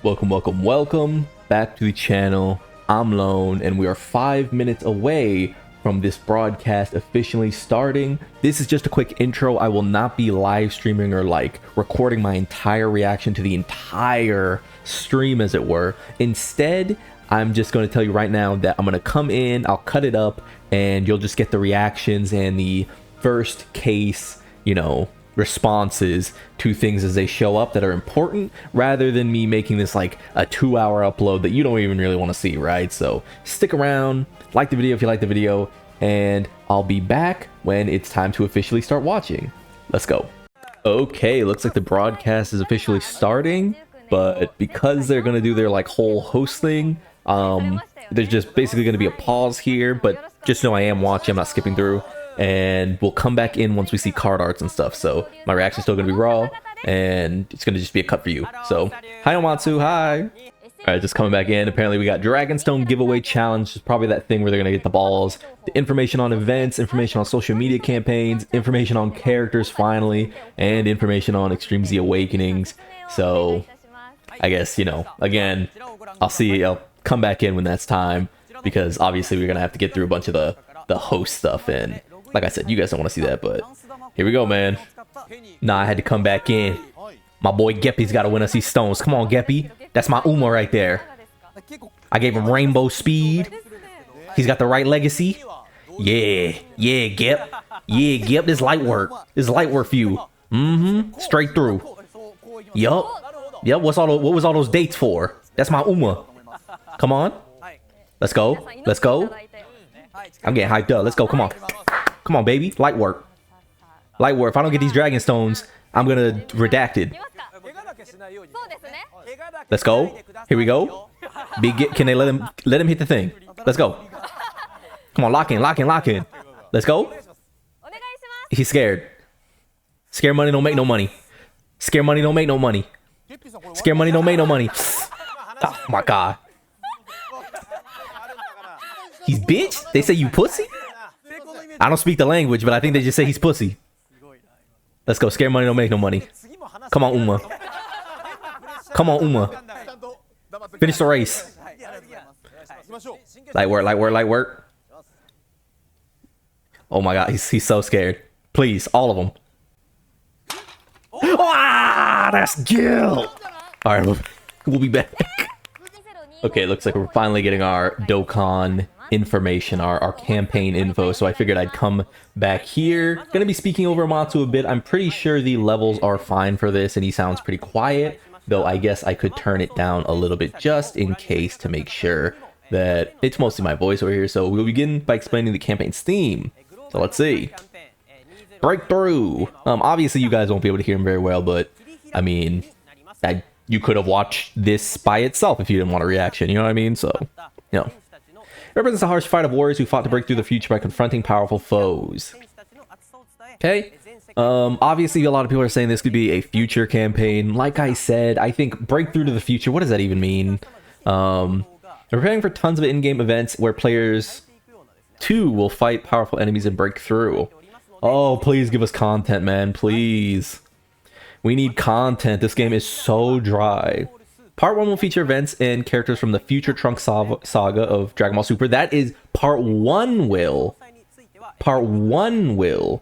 Welcome back to the channel. I'm Lone, and we are 5 minutes away from this broadcast officially starting. This is just a quick intro. I will not be live streaming or recording my entire reaction to the entire stream, as it were. Instead, I'm just going to tell you right now that I'm going to come in, I'll cut it up, and you'll just get the reactions and the first case, responses to things as they show up that are important, rather than me making this like a 2-hour upload that you don't even really want to see, right? So stick around, like the video if you like the video, and I'll be back when it's time to officially start watching. Let's go. Okay, looks like the broadcast is officially starting, but because they're gonna do their whole host thing, there's just basically gonna be a pause here, but just know I am watching, I'm not skipping through. And we'll come back in once we see card arts and stuff. So my reaction's still gonna be raw, and it's gonna just be a cut for you. So hi Zamasu, hi. Alright, just coming back in. Apparently we got Dragonstone giveaway challenge. It's probably that thing where they're gonna get the balls. The information on events, information on social media campaigns, information on characters finally, and information on Extreme Z Awakenings. So I guess, again, I'll come back in when that's time, because obviously we're gonna have to get through a bunch of the host stuff, and like I said, you guys don't want to see that, but here we go, man. Nah, I had to come back in. My boy Geppy's got to win us these stones. Come on, Geppy. That's my Uma right there. I gave him rainbow speed. He's got the right legacy. Yeah, Gep. Yeah, Gep, this light work. This light work for you. Straight through. Yup. What was all those dates for? That's my Uma. Come on. Let's go. Let's go. I'm getting hyped up. Let's go. Come on. Come on, baby. Light work. Light work. If I don't get these dragon stones, I'm gonna redacted. Let's go. Here we go. Can they let him hit the thing? Let's go. Come on, lock in. Let's go. He's scared. Scared money don't make no money. Scared money don't make no money. Scared money don't make no money. Oh my god. He's bitch? They say you pussy? I don't speak the language, but I think they just say he's pussy. Let's go. Scare money don't make no money. Come on, Uma. Come on, Uma. Finish the race. Light work. Oh my god, he's so scared. Please, all of them. Ah, that's Gil. Alright, we'll be back. Okay, it looks like we're finally getting our Dokkan information, our campaign info, so I figured I'd come back here. Gonna be speaking over Matsu a bit. I'm pretty sure the levels are fine for this, and he sounds pretty quiet, though I guess I could turn it down a little bit just in case to make sure that it's mostly my voice over here. So we'll begin by explaining the campaign's theme. So let's see. Breakthrough. Obviously you guys won't be able to hear him very well, but I mean, you could have watched this by itself if you didn't want a reaction, you know what I mean? So, It represents a harsh fight of warriors who fought to break through the future by confronting powerful foes. Okay? Obviously, a lot of people are saying this could be a future campaign. Like I said, I think breakthrough to the future, what does that even mean? They're preparing for tons of in-game events where players, too, will fight powerful enemies and break through. Oh, please give us content, man. Please. We need content. This game is so dry. Part 1 will feature events and characters from the future Trunks saga of Dragon Ball Super. That is Part 1 will. Part 1 will.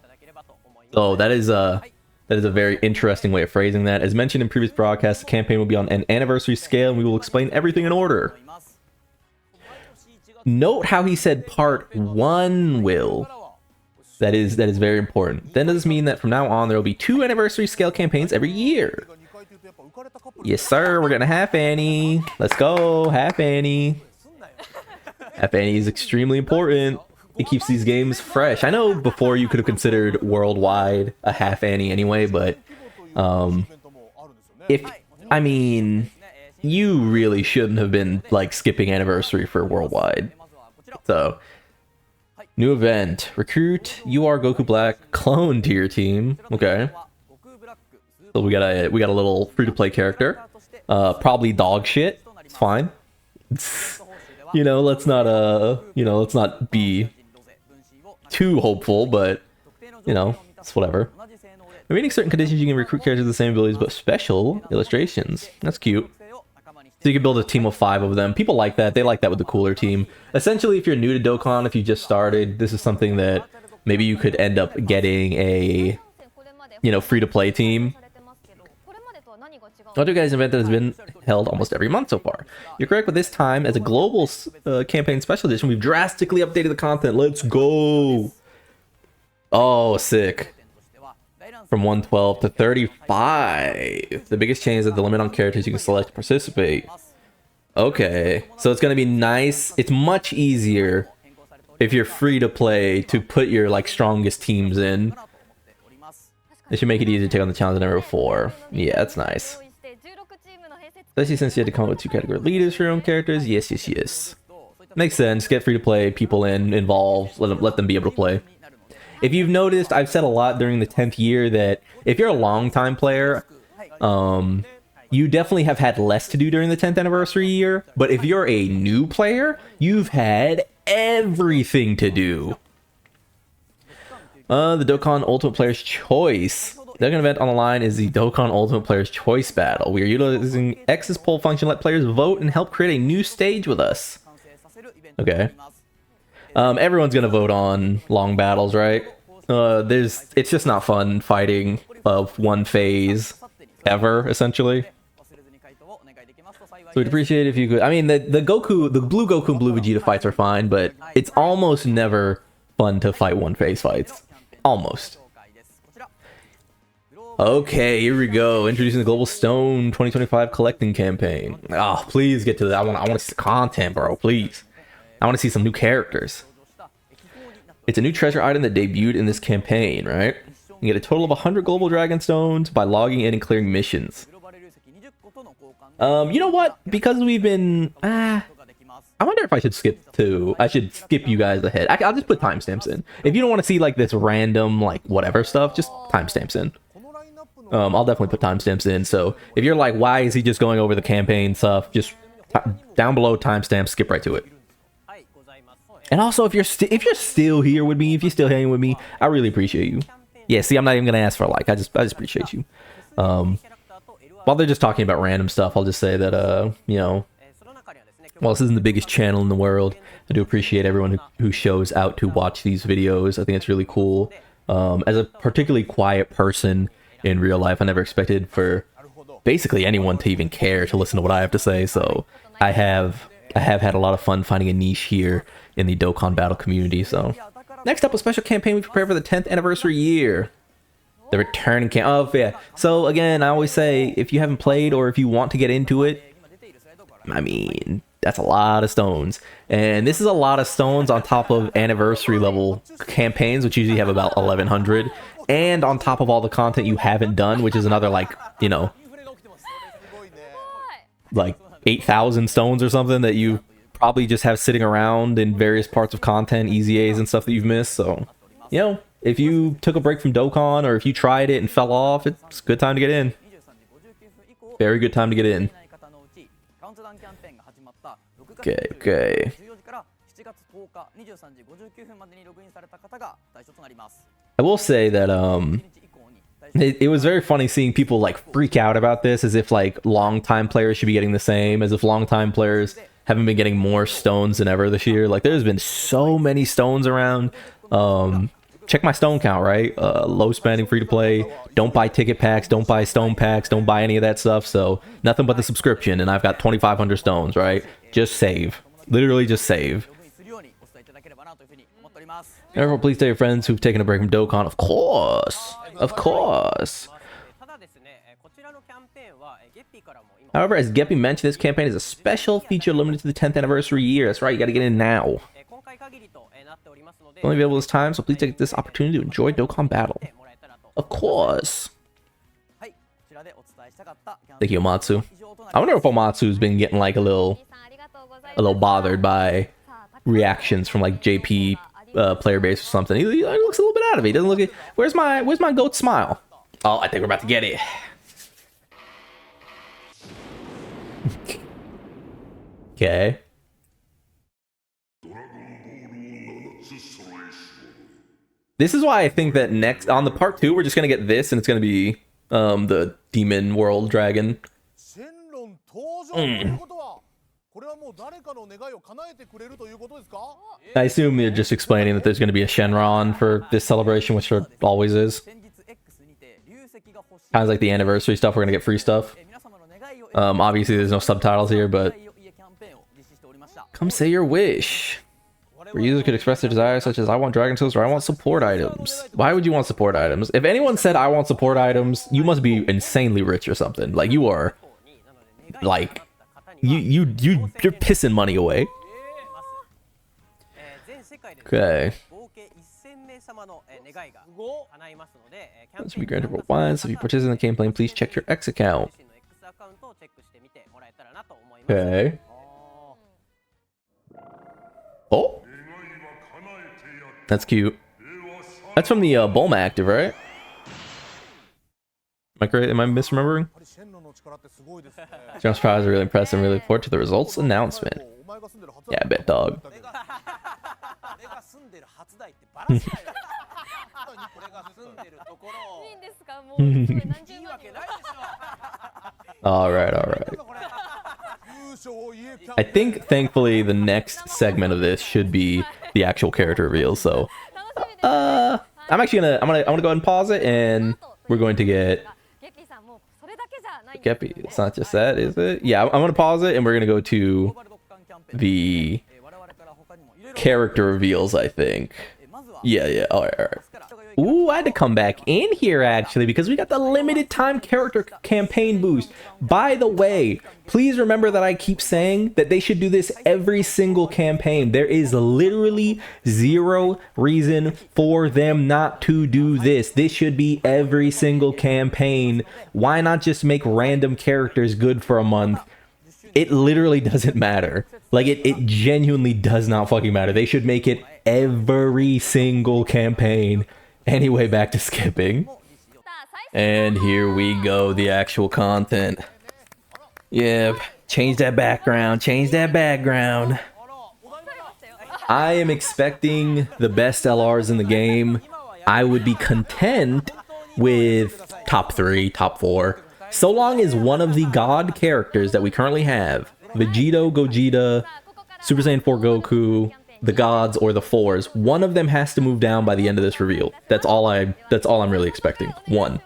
Oh, that is a very interesting way of phrasing that. As mentioned in previous broadcasts, the campaign will be on an anniversary scale, and we will explain everything in order. Note how he said Part 1 will. That is very important. Then does this mean that from now on there will be 2 anniversary scale campaigns every year? Yes, sir. We're getting a half Annie. Let's go. Half Annie. Half Annie is extremely important. It keeps these games fresh. I know before you could have considered worldwide a half Annie anyway, but I mean, you really shouldn't have been skipping anniversary for worldwide. So, new event. Recruit Goku Black clone to your team. Okay. So we got a little free-to-play character. Probably dog shit. It's fine. Let's not be too hopeful, but it's whatever. By meeting certain conditions, you can recruit characters with the same abilities, but special illustrations. That's cute. So you can build a team of 5 of them. People like that. They like that with the cooler team. Essentially, if you're new to Dokkan, if you just started, this is something that maybe you could end up getting a, you know, free-to-play team. Other guys' event that has been held almost every month so far. You're correct, but this time, as a global campaign special edition, we've drastically updated the content. Let's go! Oh, sick. From 112 to 35. The biggest change is that the limit on characters you can select to participate. Okay, so it's gonna be nice. It's much easier if you're free to play to put your like strongest teams in. It should make it easier to take on the challenge than ever before. Yeah, that's nice. Especially since you had to come up with 2 category leaders for your own characters. Yes, yes, yes. Makes sense. Get free to play people involved. Let them be able to play. If you've noticed, I've said a lot during the 10th year that if you're a long-time player, you definitely have had less to do during the 10th anniversary year. But if you're a new player, you've had everything to do. The Dokkan Ultimate Player's Choice. The Dokkan event on the line is the Dokkan Ultimate Player's Choice Battle. We are utilizing X's poll function to let players vote and help create a new stage with us. Okay. Everyone's gonna vote on long battles, right? It's just not fun fighting one phase ever, essentially. So we'd appreciate it if you could. I mean, the blue Goku and blue Vegeta fights are fine, but it's almost never fun to fight one phase fights. Almost. Okay, here we go. Introducing the Global Stone 2025 collecting campaign. Oh, please get to that. I want to see the content, bro. Please. I want to see some new characters. It's a new treasure item that debuted in this campaign, right? You get a total of 100 global dragon stones by logging in and clearing missions. You know what? Because we've been... I wonder if I should skip you guys ahead. I'll just put timestamps in. If you don't want to see like this random, like whatever stuff, just timestamps in. I'll definitely put timestamps in. So if you're like, why is he just going over the campaign stuff? Just down below timestamps, skip right to it. And also, if you're still here with me, if you're still hanging with me, I really appreciate you. Yeah, see, I'm not even gonna ask for a like. I just appreciate you. While they're just talking about random stuff, I'll just say that you know, while this isn't the biggest channel in the world, I do appreciate everyone who shows out to watch these videos. I think it's really cool. As a particularly quiet person in real life, I never expected for basically anyone to even care to listen to what I have to say. So I have had a lot of fun finding a niche here in the Dokkan Battle community. So next up, a special campaign we prepared for the 10th anniversary year. The return camp. Oh yeah. So again, I always say if you haven't played or if you want to get into it, I mean, that's a lot of stones. And this is a lot of stones on top of anniversary level campaigns, which usually have about 1100. And on top of all the content you haven't done, which is another like, you know, like 8,000 stones or something that you probably just have sitting around in various parts of content, easy A's and stuff that you've missed. So, you know, if you took a break from Dokkan or if you tried it and fell off, it's a good time to get in. Very good time to get in. Okay. I will say that it was very funny seeing people like freak out about this as if like long-time players should be getting the same, as if long-time players haven't been getting more stones than ever this year. Like there's been so many stones around. Check my stone count, right? Low spending, free to play. Don't buy ticket packs, don't buy stone packs, don't buy any of that stuff. So nothing but the subscription, and I've got 2,500 stones, right? Just save. Literally just save. Therefore, please tell your friends who've taken a break from Dokkan. Of course. Of course. However, as Geppy mentioned, this campaign is a special feature limited to the 10th anniversary year. That's right, you gotta get in now. Only available this time, so please take this opportunity to enjoy Dokkan Battle. Of course. Thank you, Omatsu. I wonder if Omatsu's been getting like a little bothered by reactions from like JP player base or something. He looks a little bit out of it. He doesn't look at. Where's my goat smile? Oh, I think we're about to get it. Okay. This is why I think that next on the part 2 we're just gonna get this, and it's gonna be the Demon World Dragon. I assume they're just explaining that there's going to be a Shenron for this celebration, which there always is. Kind of like the anniversary stuff, we're going to get free stuff. Obviously there's no subtitles here, but come say your wish. Where users could express their desires such as I want Dragon Tools or I want support items. Why would you want support items? If anyone said I want support items, you must be insanely rich or something. Like you are, like, you're pissing money away. Okay. This will be granted for once. If you participate in the campaign, please check your X account. Okay. Oh, that's cute. That's from the Bulma active, right? Am I correct? Am I misremembering? Jump prize are really impressive and really look forward to the results announcement. Yeah, I bet, dog. All right. I think, thankfully, the next segment of this should be the actual character reveal. So, I'm actually gonna go ahead and pause it, and we're going to get Geppy. It's not just that, is it? Yeah, I'm gonna pause it, and we're gonna go to the character reveals. I think. Yeah. All right. Ooh, I had to come back in here actually because we got the limited time character campaign boost. By the way, please remember that I keep saying that they should do this every single campaign. There is literally zero reason for them not to do this. This should be every single campaign. Why not just make random characters good for a month? It literally doesn't matter. Like, it genuinely does not fucking matter. They should make it every single campaign. Anyway, back to skipping. And here we go, the actual content. Yep, change that background, I am expecting the best LRs in the game. I would be content with top 3, top 4. So long as one of the god characters that we currently have, Vegito, Gogeta, Super Saiyan 4 Goku, the gods or the 4s, one of them has to move down by the end of this reveal. That's all I'm really expecting. One.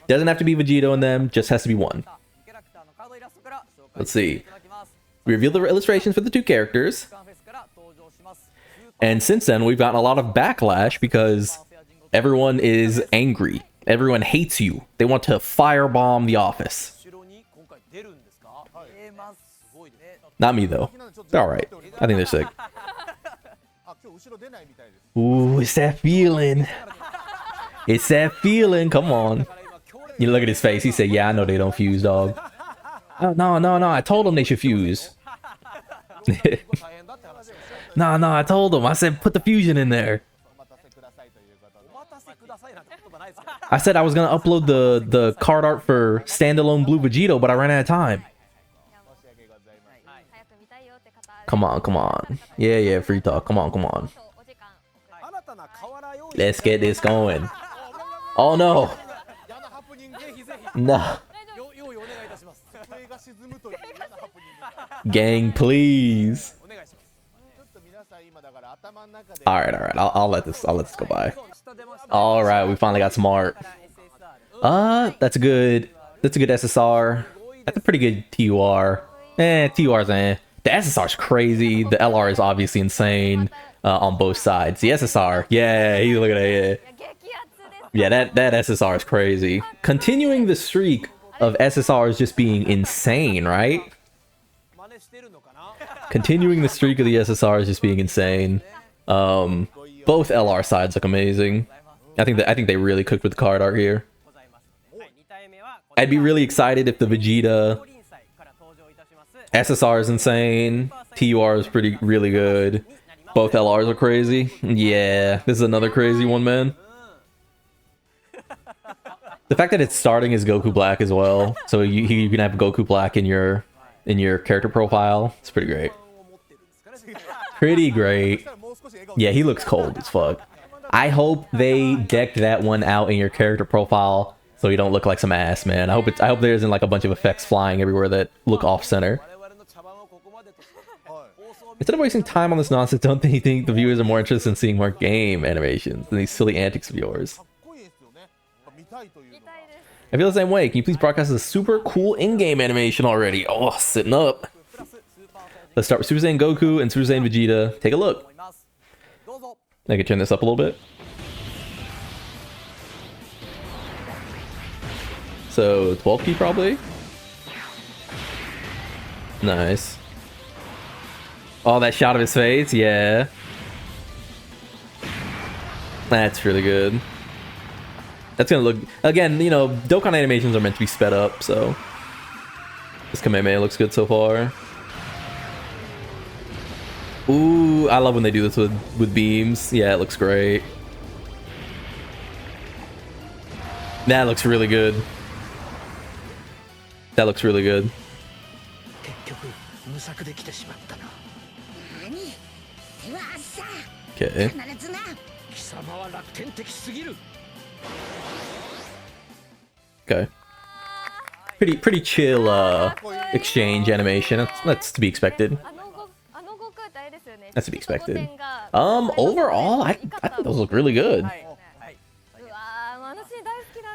Doesn't have to be Vegito in them, just has to be one. Let's see. We revealed the illustrations for the 2 characters. And since then, we've gotten a lot of backlash because everyone is angry. Everyone hates you. They want to firebomb the office. Not me, though. They're alright. I think they're sick. Ooh, it's that feeling. It's that feeling. Come on. You look at his face. He said, yeah, I know they don't fuse, dog. Oh, no. I told them they should fuse. No, I told them. I said, put the fusion in there. I said I was going to upload the card art for standalone Blue Vegito, but I ran out of time. Come on. Yeah, free talk. Come on. Let's get this going. Oh, no. No. Gang, please. All right. I'll let this go by. All right, we finally got some art. That's a good SSR. That's a pretty good TUR. TUR's eh. The SSR's crazy. The LR is obviously insane on both sides. The SSR, yeah, you look at it. Yeah, that SSR is crazy. Continuing the streak of SSRs just being insane, right? Continuing the streak of the SSRs just being insane. Both LR sides look amazing. I think they really cooked with the card art here. I'd be really excited if the Vegeta SSR is insane. TUR is really good. Both LRs are crazy. Yeah, this is another crazy one, man. The fact that it's starting as Goku Black as well, so you can have Goku Black in your character profile. It's pretty great. Pretty great. Yeah, he looks cold as fuck. I hope they decked that one out in your character profile so you don't look like some ass, man. I hope there isn't like a bunch of effects flying everywhere that look off center. Instead of wasting time on this nonsense, don't you think the viewers are more interested in seeing more game animations than these silly antics of yours? I feel the same way. Can you please broadcast a super cool in-game animation already? Oh, sitting up. Let's start with Super Saiyan Goku and Super Saiyan Vegeta. Take a look. I can turn this up a little bit. So 12 key probably. Nice. Oh, that shot of his face, yeah. That's really good. That's gonna look, again, you know, Dokkan animations are meant to be sped up, so this Kamehameha looks good so far. Ooh, I love when they do this with beams. Yeah, it looks great. That looks really good. That looks really good. Okay. Okay. Pretty chill exchange animation. That's to be expected. That's to be expected. Overall, I think those look really good.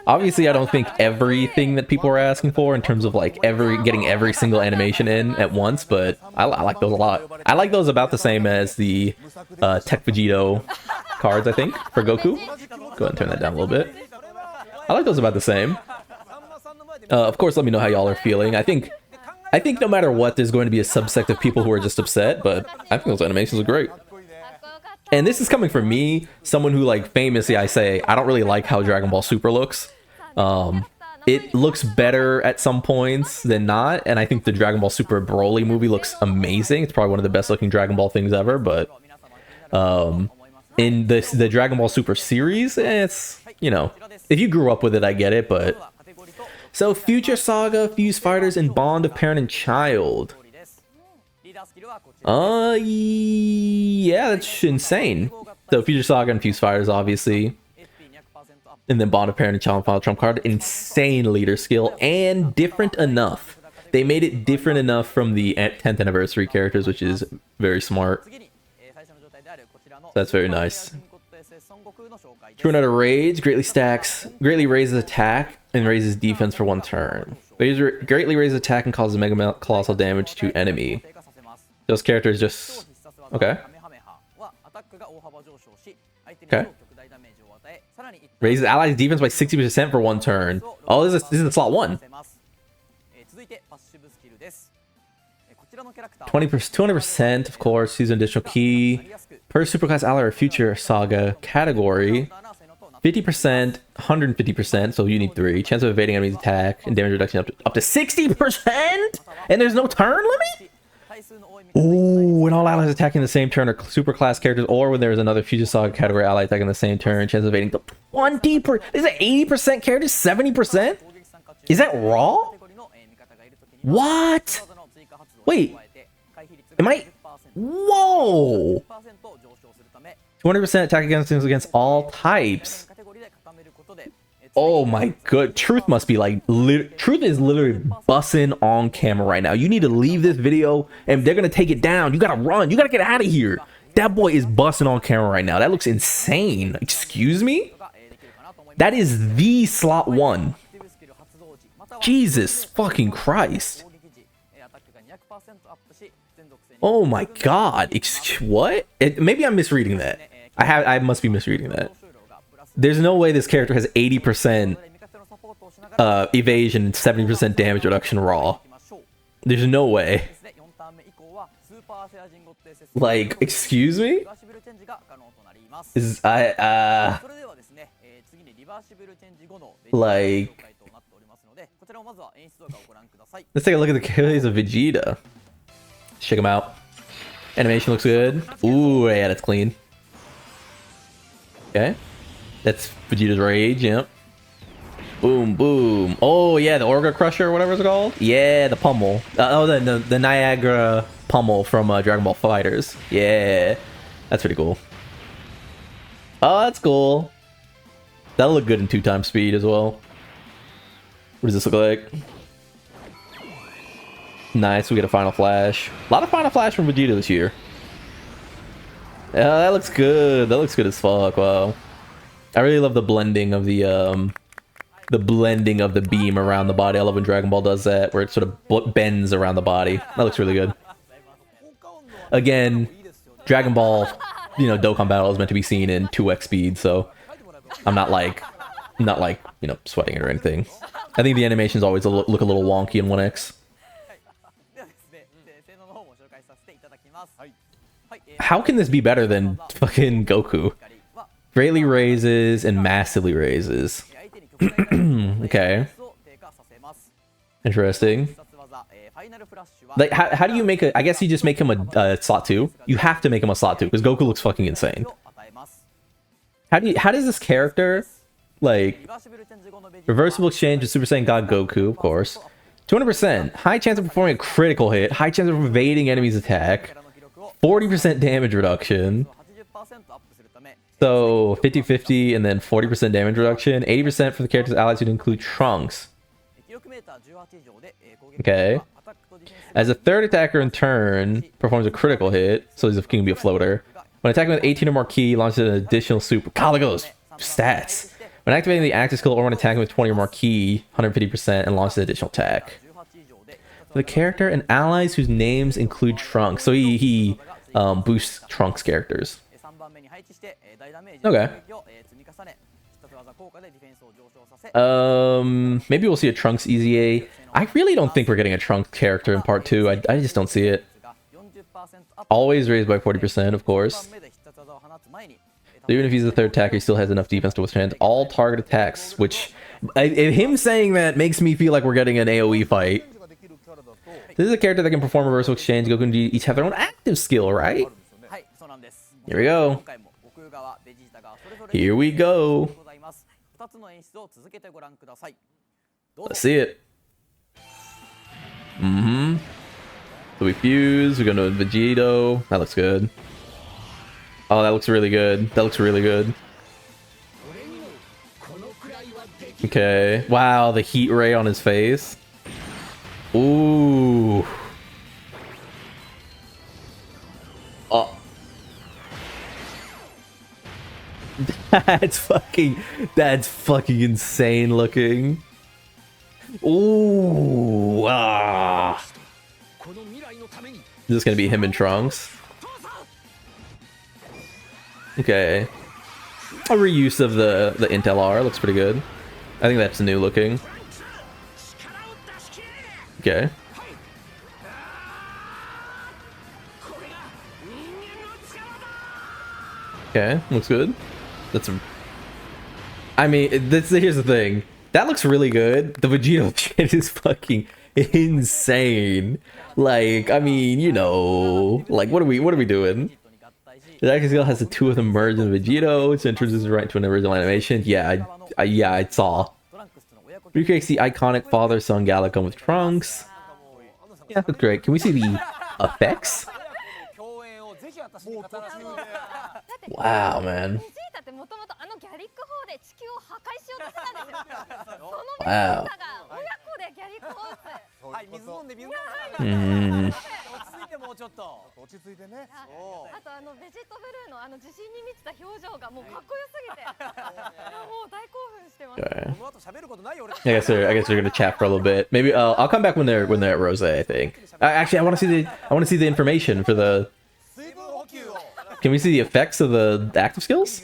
Obviously, I don't think everything that people are asking for in terms of like getting every single animation in at once, but I like those a lot. I like those about the same as the Tech Vegito cards, I think, for Goku. Go ahead and turn that down a little bit. I like those about the same. Of course, let me know how y'all are feeling. I think no matter what, there's going to be a subsect of people who are just upset, but I think those animations are great. And this is coming from me, someone who, like, famously I say, I don't really like how Dragon Ball Super looks. It looks better at some points than not, and I think the Dragon Ball Super Broly movie looks amazing. It's probably one of the best looking Dragon Ball things ever, but in the Dragon Ball Super series, it's, you know, if you grew up with it, I get it, but... So, Future Saga, Fuse Fighters, and Bond of Parent and Child. Yeah, that's insane. So, Future Saga and Fuse Fighters, obviously. And then Bond of Parent and Child, Final Trump card. Insane leader skill, and different enough. They made it different enough from the 10th anniversary characters, which is very smart. That's very nice. True Another Rage greatly raises attack and raises defense for 1 turn. Greatly raises attack and causes mega colossal damage to enemy. Those characters just... Okay. Okay. Raises allies' defense by 60% for 1 turn. Oh, this is in slot 1. 200%, of course. Use an additional key. Per superclass ally or future saga category. 50%, 150%, so you need 3. Chance of evading enemy's attack and damage reduction up to 60%? And there's no turn limit? Ooh, when all allies attacking the same turn are superclass characters, or when there's another future saga category ally attacking the same turn, chance of evading 20%. Is it 80% characters? 70%? Is that raw? What? Wait. Am I... Whoa! 200% attack against all types. Oh my god. Truth must be like... Truth is literally bussing on camera right now. You need to leave this video and they're gonna take it down. You gotta run. You gotta get out of here. That boy is bussing on camera right now. That looks insane. Excuse me? That is the slot 1. Jesus fucking Christ. Oh my god. What? Maybe I'm misreading that. I must be misreading that. There's no way this character has 80% evasion and 70% damage reduction raw. There's no way. Like, excuse me? Like... Let's take a look at the kills of Vegeta. Check him out. Animation looks good. Ooh, yeah, that's clean. Okay. That's Vegeta's Rage, yep. Boom, boom. Oh, yeah, the Orga Crusher or whatever it's called. Yeah, the Pummel. The Niagara Pummel from Dragon Ball FighterZ. Yeah. That's pretty cool. Oh, that's cool. That'll look good in 2x speed as well. What does this look like? Nice, we get a Final Flash. A lot of Final Flash from Vegeta this year. Yeah, that looks good. That looks good as fuck. Wow. I really love the blending of the beam around the body. I love when Dragon Ball does that, where it sort of bends around the body. That looks really good. Again, Dragon Ball, you know, Dokkan Battle is meant to be seen in 2x speed, so I'm not like, you know, sweating it or anything. I think the animations always look a little wonky in 1x. How can this be better than fucking Goku? Greatly raises and massively raises. Okay. Interesting. Like, how do you make a... I guess you just make him a slot 2. You have to make him a slot 2, because Goku looks fucking insane. How does this character... Like... Reversible exchange with Super Saiyan God Goku, of course. 200%. High chance of performing a critical hit. High chance of evading enemies' attack. 40% damage reduction. So 50-50 and then 40% damage reduction. 80% for the character's allies who include Trunks. Okay. As a third attacker in turn, performs a critical hit. So he's going to be a floater. When attacking with 18 or more ki, launches an additional super. God, look at those stats. When activating the active skill or when attacking with 20 or more ki, 150% and launches an additional attack. For the character and allies whose names include Trunks. So he boosts Trunks characters. Okay. Maybe we'll see a Trunks EZA. I really don't think we're getting a Trunks character in part 2. I just don't see it. Always raised by 40%, of course. So even if he's the third attacker, he still has enough defense to withstand all target attacks, which... him saying that makes me feel like we're getting an AoE fight. This is a character that can perform reversal exchange. Goku and Vegeta each have their own active skill, right? Here we go. Here we go. Let's see it. So we fuse. We go to Vegito. That looks good. Oh, that looks really good. That looks really good. Okay. Wow, the heat ray on his face. Ooh. Oh. That's fucking insane looking. Ooh. Ah. Is this gonna be him and Trunks? Okay. A reuse of the Intel R looks pretty good. I think that's new looking. Okay. Okay, looks good. I mean, here's the thing. That looks really good. The Vegito shit is fucking insane. Like, I mean, you know, like what are we doing? The active skill has the two of them merged in Vegito, which introduces right to an original animation. Yeah, I saw. Recreates the iconic father-son Galacon with Trunks. Yeah, that's great. Can we see the effects? Wow, man. Wow. Okay. I guess they're gonna chat for a little bit. Maybe I'll come back when they're at Rose. I think. Actually, I want to see the information for the. Can we see the effects of the active skills?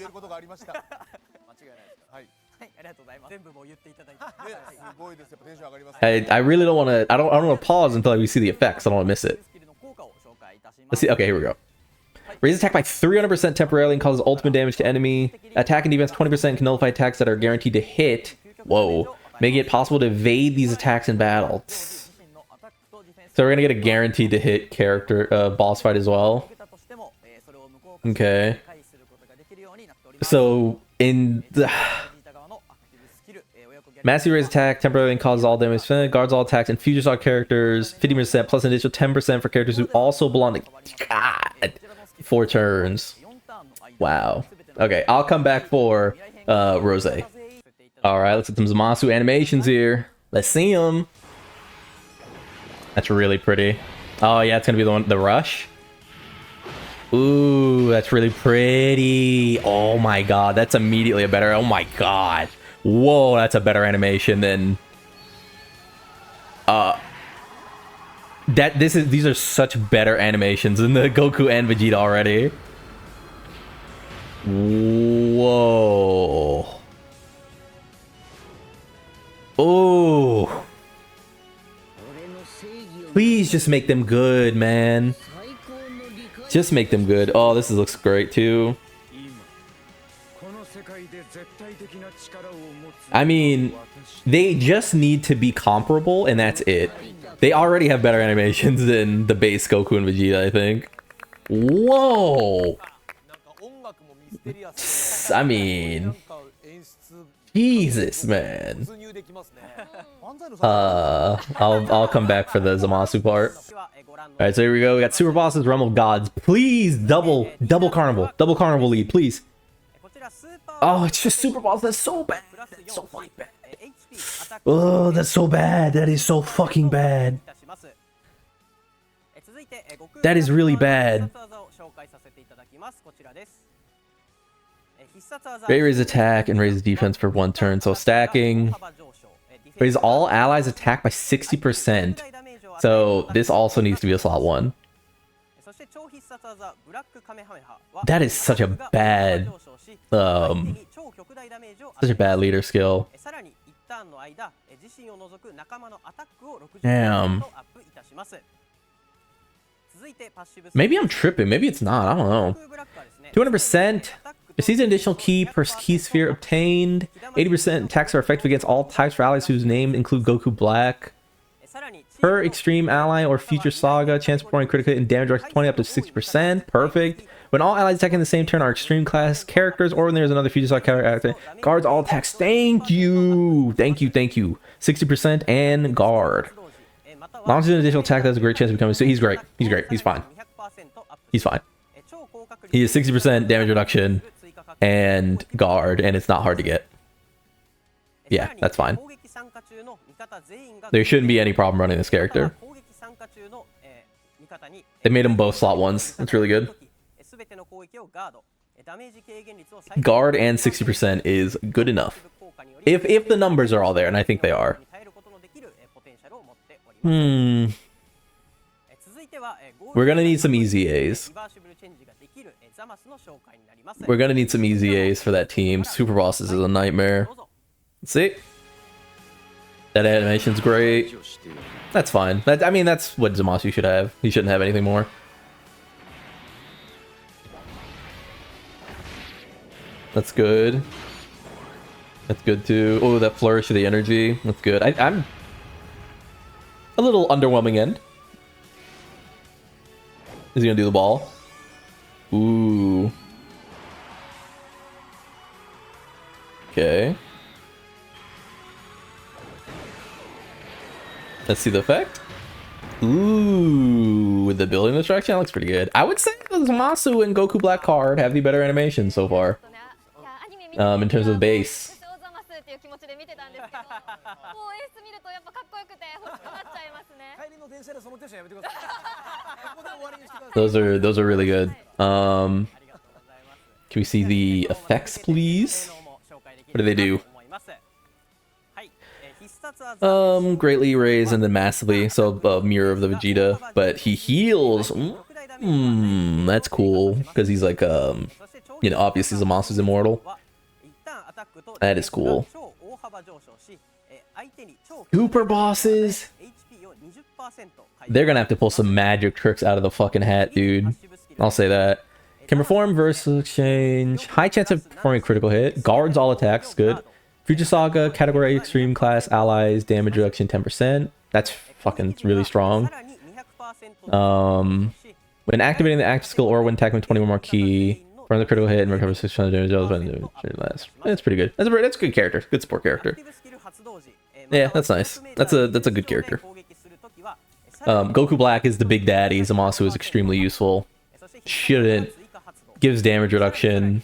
I really don't want to. I don't want to pause until we see the effects. I don't want to miss it. Let's see. Okay, here we go. Raises attack by 300% temporarily and causes ultimate damage to enemy. Attack and defense 20% can nullify attacks that are guaranteed to hit. Whoa. Making it possible to evade these attacks in battle. So we're gonna get a guaranteed to hit character boss fight as well. Okay. So in the massive raise attack temporarily and causes all damage, guards all attacks, and future star characters 50% plus an additional 10% for characters who also belong to God 4 turns. Wow. Okay, I'll come back for Rose. All right, let's get some Zamasu animations here. Let's see him. That's really pretty. Oh yeah, it's gonna be the one, the rush. Ooh, that's really pretty. Oh my god, that's immediately a better. Oh my god. Whoa, that's a better animation than. These are such better animations than the Goku and Vegeta already. Whoa. Oh. Please just make them good, man. Just make them good. Oh, this looks great too. I mean, they just need to be comparable and that's it. They already have better animations than the base Goku and Vegeta, I think. Whoa. I mean, Jesus, man. I'll come back for the Zamasu part. Alright, so here we go. We got Super Bosses, Realm of Gods. Please, double Carnival lead, please. Oh, it's just Super Boss. That's so bad. That's so fucking bad. Oh, that's so bad. That is so fucking bad. That is really bad. Great raise attack and raise defense for 1 turn. So stacking. Raise all allies attack by 60%. So this also needs to be a slot 1. That is such a bad leader skill. Damn. Maybe I'm tripping. Maybe it's not. I don't know. 200%. Receives an additional key per key sphere obtained. 80% attacks are effective against all types for allies whose name include Goku Black. Per extreme ally or future saga, chance of performing critical hit and damage reduction 20 up to 60%. Perfect. When all allies attacking the same turn are extreme class characters, or when there's another future saga character, guards all attacks. Thank you. Thank you. Thank you. 60% and guard. Launches an additional attack that has a great chance of becoming. So he's great. He's great. He's fine. He's fine. He is 60% damage reduction and guard, and it's not hard to get. Yeah, that's fine. There shouldn't be any problem running this character. They made them both slot 1s. That's really good. Guard and 60% is good enough. If the numbers are all there, and I think they are. We're gonna need some easy A's. We're gonna need some easy A's for that team. Super Bosses is a nightmare. Let's see. That animation's great. That's fine. I mean, that's what Zamasu should have. He shouldn't have anything more. That's good. That's good too. Oh, that flourish of the energy. That's good. I'm a little underwhelming end. Is he gonna do the ball? Ooh. Okay. Let's see the effect. Ooh, with the building destruction, that looks pretty good. I would say the Zamasu and Goku Black card have the better animation so far. In terms of base. Those are really good. Can we see the effects, please? What do they do? Greatly raise and then massively, so a mirror of the Vegeta, but he heals. That's cool because he's like you know, obviously Zamasu's immortal. That is cool. Super Bosses. They're gonna have to pull some magic tricks out of the fucking hat, dude. I'll say that. Can perform versus exchange. High chance of performing a critical hit. Guards all attacks. Good. Future Saga, category extreme class, allies, damage reduction 10%. That's fucking really strong. When activating the active skill or when attacking with 21 more key, run the critical hit and recover 600 damage. That's pretty good. That's a good character. Good support character. Yeah, that's nice. That's a good character. Goku Black is the big daddy. Zamasu is extremely useful. Shouldn't. Gives damage reduction.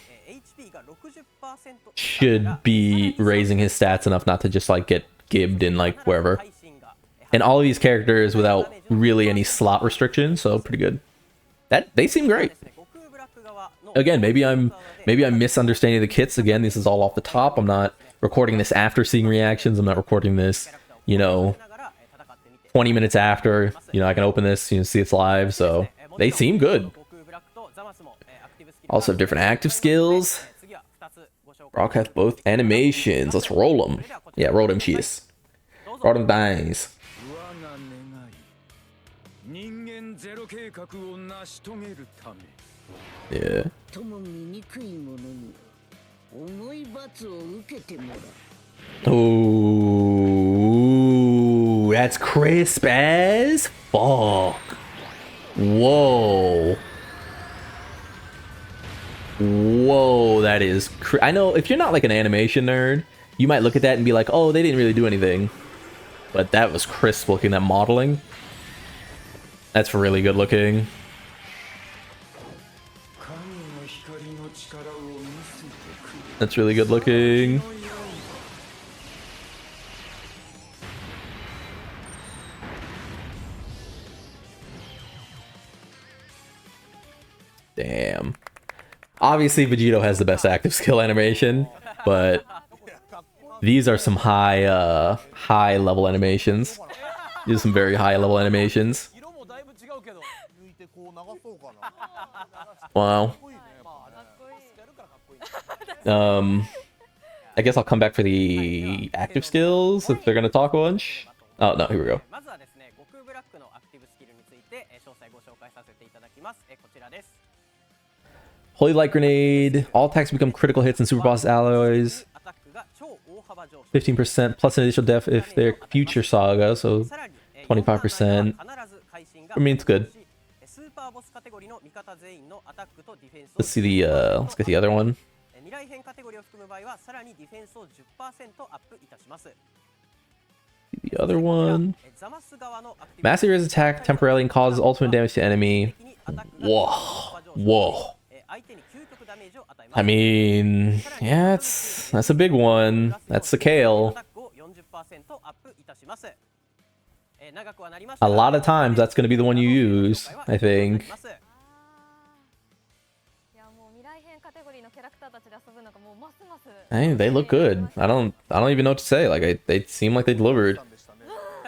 Should be raising his stats enough not to just like get gibbed in like wherever. And all of these characters without really any slot restrictions, so pretty good. They seem great. Again, maybe I'm misunderstanding the kits. Again, this is all off the top. I'm not recording this after seeing reactions. I'm not recording this, you know, 20 minutes after. You know, I can open this, you know, see it's live. So they seem good. Also have different active skills. Broadcast both animations. Let's roll them. Yeah, roll them cheese. Roll them dice. Yeah. Oh, that's crisp as fuck. Whoa. Whoa, that is... I know if you're not like an animation nerd, you might look at that and be like, oh, they didn't really do anything. But that was crisp looking, that modeling. That's really good looking. That's really good looking. Damn. Obviously, Vegito has the best active skill animation, but these are some high level animations. These are some very high level animations. Wow. I guess I'll come back for the active skills if they're gonna talk a bunch. Oh no, here we go. Holy Light Grenade. All attacks become critical hits in Super Boss alloys. 15% plus an additional def if they're future saga, so 25%. I mean, it's good. Let's see the let's get the other one. The other one. Massive raise attack temporarily and causes ultimate damage to enemy. Whoa. Whoa. I mean, yeah, that's a big one. That's the Kale. A lot of times that's going to be the one you use, I think. Hey, they look good. I don't even know what to say. Like they seem like they delivered.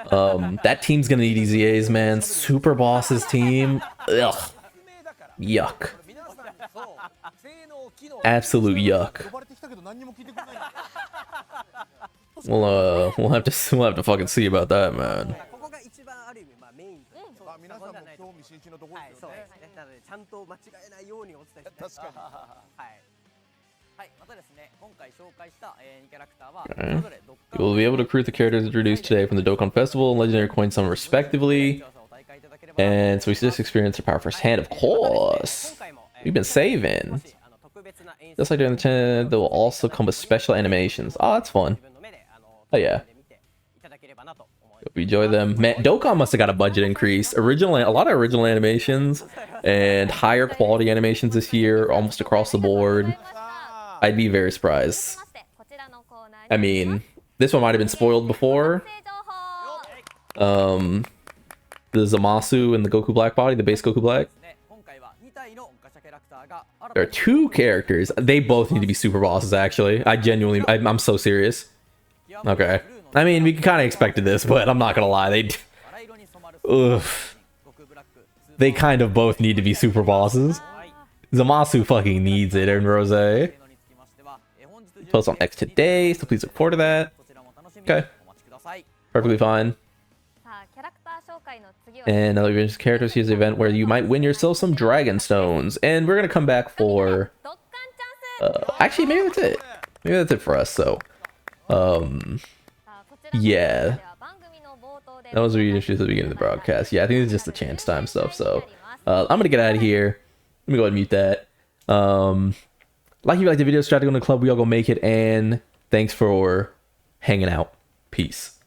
That team's gonna need easy A's, man. Super Boss's team. Ugh. Yuck. Absolute yuck. We'll have to fucking see about that, man. Okay. You will be able to recruit the characters introduced today from the Dokkan Festival and Legendary Coin Summon respectively. And so we just experienced the power firsthand, of course. We've been saving. Just like during the 10, there will also come with special animations. Oh, that's fun. Oh yeah. Hope you enjoy them. Man, Dokkan must have got a budget increase. A lot of original animations and higher quality animations this year, almost across the board. I'd be very surprised. I mean, this one might have been spoiled before. The Zamasu and the Goku Black body, the base Goku Black. There are two characters. They both need to be super bosses, actually. I'm so serious. Okay. I mean, we kind of expected this, but I'm not gonna lie. They kind of both need to be super bosses. Zamasu fucking needs it, and Rose. Post on X today, so please look forward to that. Okay. Perfectly fine. And another event characters. Here's the event where you might win yourself some Dragon Stones. And we're gonna come back for actually maybe that's it. Maybe that's it for us, so yeah. That was really interesting at the beginning of the broadcast. Yeah, I think it's just the chance time stuff, so I'm gonna get out of here. Let me go ahead and mute that. Like if you like the video, subscribe to go to the club, we all go make it, and thanks for hanging out. Peace.